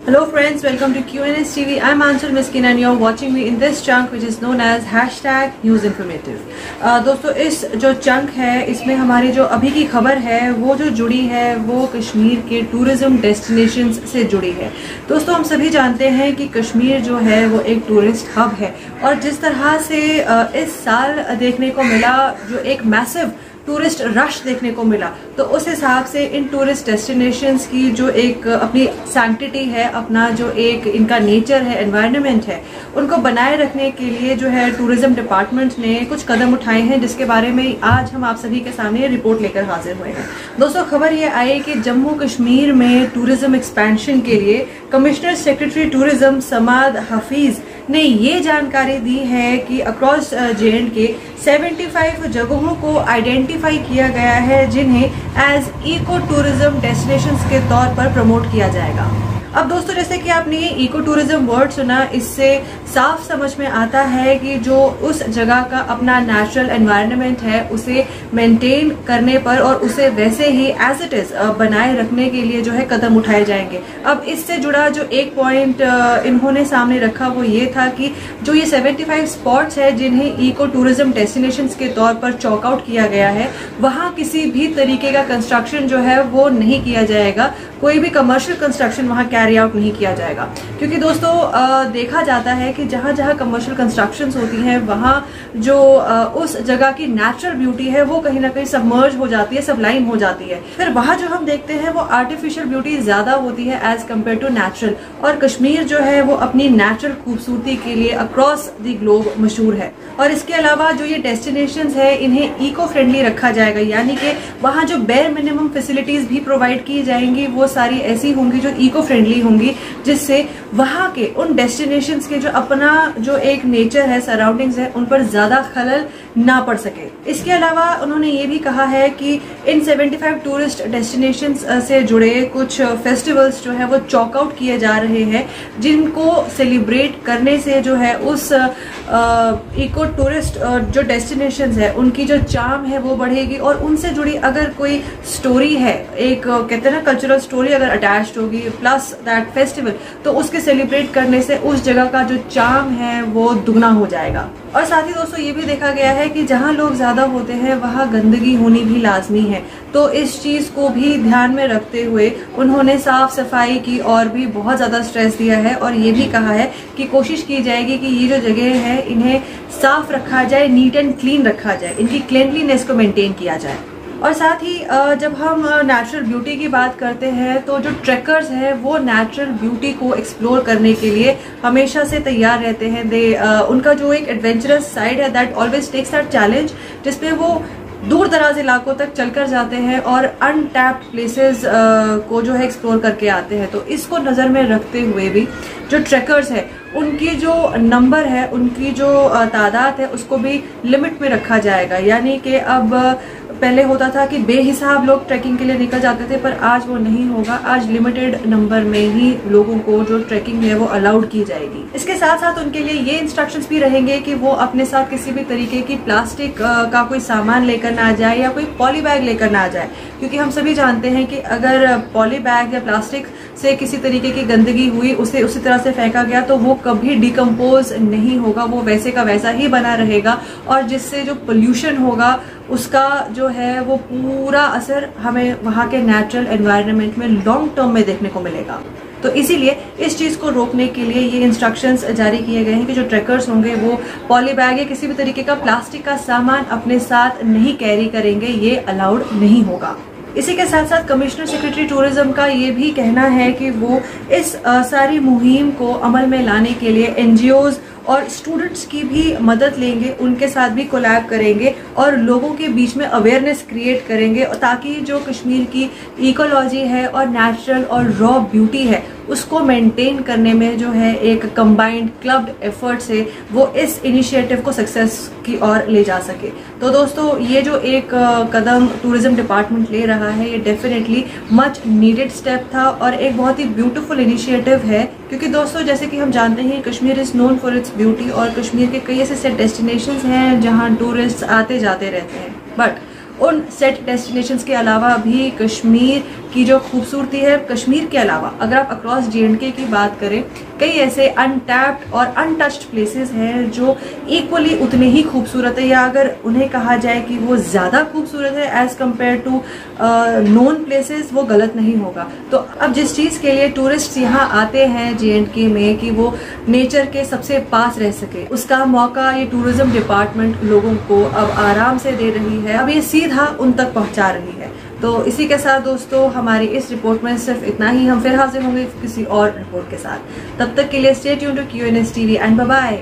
Hello friends, welcome to QNS TV. I'm Anshul Miskin and you're watching me in this chunk which is known as #NewsInformative. दोस्तों इस जो chunk है इसमें हमारी जो अभी की खबर है वो जो जुड़ी है वो कश्मीर के टूरिज्म डेस्टिनेशंस से जुड़ी है। दोस्तों हम सभी जानते हैं कि कश्मीर जो है वो एक टूरिस्ट हब है और जिस तरह से इस साल देखने को मिला जो एक मैसिव टूरिस्ट रश देखने को मिला, तो उस हिसाब से इन टूरिस्ट डेस्टिनेशंस की जो एक अपनी सैंक्टिटी है, अपना जो एक इनका नेचर है, एनवायरनमेंट है, उनको बनाए रखने के लिए जो है टूरिज्म डिपार्टमेंट ने कुछ कदम उठाए हैं जिसके बारे में आज हम आप सभी के सामने रिपोर्ट लेकर हाजिर हुए हैं। दोस्तों खबर ये आई कि जम्मू कश्मीर में टूरिज्म एक्सपेंशन के लिए कमिश्नर सेक्रेटरी टूरिज्म समाद हफीज ने ये जानकारी दी है कि अक्रॉस JNK 75 जगहों को आइडेंटिफाई किया गया है जिन्हें एज इको टूरिज्म डेस्टिनेशंस के तौर पर प्रमोट किया जाएगा। अब दोस्तों जैसे कि आपने ये इको टूरिज्म वर्ड सुना, इससे साफ समझ में आता है कि जो उस जगह का अपना नेचुरल एनवायरनमेंट है उसे मेंटेन करने पर और उसे वैसे ही एज इट इज बनाए रखने के लिए जो है कदम उठाए जाएंगे। अब इससे जुड़ा जो एक पॉइंट इन्होंने सामने रखा वो ये था कि जो ये 75 स्पॉट्स है जिन्हें इको टूरिज्म डेस्टिनेशंस के तौर पर चॉक आउट किया गया है, वहां किसी भी तरीके का कंस्ट्रक्शन जो है वो नहीं किया जाएगा, कोई भी कमर्शियल कंस्ट्रक्शन वहां कैरी आउट नहीं किया जाएगा। क्योंकि दोस्तों देखा जाता है कि जहां जहां कमर्शियल कंस्ट्रक्शंस होती हैं वहां जो उस जगह की नेचुरल ब्यूटी है वो कहीं ना कहीं सबमर्ज हो जाती है, सबलाइम हो जाती है। फिर वहां जो हम देखते हैं वो आर्टिफिशियल ब्यूटी ज्यादा होती है एज कम्पेयर टू नेचुरल, और कश्मीर जो है वो अपनी नेचुरल खूबसूरती के लिए अक्रॉस द ग्लोब मशहूर है। और इसके अलावा जो ये डेस्टिनेशंस है इन्हें इको फ्रेंडली रखा जाएगा, यानी कि वहां जो बेयर मिनिमम फैसिलिटीज भी प्रोवाइड की जाएंगी वो सारी ऐसी होंगी जो इको फ्रेंडली होंगी, जिससे वहां के उन डेस्टिनेशंस के जो अपना जो एक नेचर है, सराउंडिंग्स है, उन पर ज्यादा खलल ना पड़ सके। इसके अलावा उन्होंने ये भी कहा है कि इन 75 टूरिस्ट डेस्टिनेशंस से जुड़े कुछ फेस्टिवल्स जो है वो चॉक आउट किए जा रहे हैं जिनको सेलिब्रेट करने से जो है उस इको टूरिस्ट जो डेस्टिनेशंस है उनकी जो चार्म है वो बढ़ेगी और उनसे जुड़ी अगर कोई स्टोरी है, एक कहते हैं ना कल्चरल स्टोरी अगर अटैच्ड होगी प्लस दैट फेस्टिवल, तो उसके सेलिब्रेट करने से उस जगह का जो चार्म है वो दुगना हो जाएगा। और साथ ही दोस्तों ये भी देखा गया है कि जहां लोग ज्यादा होते हैं वहां गंदगी होनी भी लाजमी है, तो इस चीज को भी ध्यान में रखते हुए उन्होंने साफ सफाई की और भी बहुत ज्यादा स्ट्रेस दिया है और ये भी कहा है कि कोशिश की जाएगी कि ये जो जगह है इन्हें साफ रखा जाए, नीट एंड क्लीन रखा जाए, इनकी क्लीनलीनेस को मेंटेन किया जाए। और साथ ही जब हम नेचुरल ब्यूटी की बात करते हैं तो जो ट्रैकर्स हैं वो नेचुरल ब्यूटी को एक्सप्लोर करने के लिए हमेशा से तैयार रहते हैं। उनका जो एक एडवेंचरस साइड है that always takes that challenge, जिसमें वो दूर दराज इलाकों तक चलकर जाते हैं और अनटैप्ड प्लेसेस को जो है एक्सप्लोर करके आते हैं। तो इसको नज़र में रखते हुए भी जो ट्रैकर्स है उनकी जो नंबर है, उनकी जो तादाद है उसको भी लिमिट में रखा जाएगा। यानी कि अब पहले होता था कि बेहिसाब लोग ट्रैकिंग के लिए निकल जाते थे, पर आज वो नहीं होगा। आज लिमिटेड नंबर में ही लोगों को जो ट्रैकिंग है वो अलाउड की जाएगी। इसके साथ साथ उनके लिए ये इंस्ट्रक्शंस भी रहेंगे कि वो अपने साथ किसी भी तरीके की प्लास्टिक का कोई सामान लेकर ना जाए या कोई पॉली बैग लेकर ना जाए, क्योंकि हम सभी जानते हैं कि अगर पॉली बैग या प्लास्टिक से किसी तरीके की गंदगी हुई, उसे उसी तरह से फेंका गया तो वो कभी डिकम्पोज नहीं होगा, वो वैसे का वैसा ही बना रहेगा और जिससे जो पोल्यूशन होगा उसका जो है वो पूरा असर हमें वहाँ के नेचुरल एनवायरनमेंट में लॉन्ग टर्म में देखने को मिलेगा। तो इसीलिए इस चीज को रोकने के लिए ये इंस्ट्रक्शंस जारी किए गए हैं कि जो ट्रैकर्स होंगे वो पॉली बैग या किसी भी तरीके का प्लास्टिक का सामान अपने साथ नहीं कैरी करेंगे, ये अलाउड नहीं होगा। इसी के साथ साथ कमिश्नर सेक्रेटरी टूरिज्म का ये भी कहना है कि वो इस सारी मुहिम को अमल में लाने के लिए NGOs और स्टूडेंट्स की भी मदद लेंगे, उनके साथ भी कोलैब करेंगे और लोगों के बीच में अवेयरनेस क्रिएट करेंगे ताकि जो कश्मीर की इकोलॉजी है और नेचुरल और रॉ ब्यूटी है उसको मेंटेन करने में जो है एक कंबाइंड क्लब्ड एफर्ट से वो इस इनिशिएटिव को सक्सेस की ओर ले जा सके। तो दोस्तों ये जो एक कदम टूरिज्म डिपार्टमेंट ले रहा है ये डेफिनेटली मच नीडेड स्टेप था और एक बहुत ही ब्यूटीफुल इनिशिएटिव है, क्योंकि दोस्तों जैसे कि हम जानते हैं Kashmir is known for its beauty और कश्मीर के कई ऐसे डेस्टिनेशंस हैं जहां टूरिस्ट आते जाते रहते हैं, बट उन सेट डेस्टिनेशंस के अलावा भी कश्मीर की जो खूबसूरती है कश्मीर के अलावा अगर आप अक्रॉस J&K की बात करें, कई ऐसे अनटैप्ड और अनटच्ड प्लेसेस हैं जो इक्वली उतने ही खूबसूरत है, या अगर उन्हें कहा जाए कि वो ज़्यादा खूबसूरत है as compared to known places, वो गलत नहीं होगा। तो अब जिस चीज़ के लिए टूरिस्ट यहाँ आते हैं J&K में कि वो नेचर के सबसे पास रह सके, उसका मौका ये टूरिज्म डिपार्टमेंट लोगों को अब आराम से दे रही है, अब ये सीधा उन तक पहुँचा रही है। तो इसी के साथ दोस्तों हमारी इस रिपोर्ट में सिर्फ इतना ही। हम फिर हाजिर होंगे किसी और रिपोर्ट के साथ। तब तक के लिए stay tuned to QNS TV and bye bye.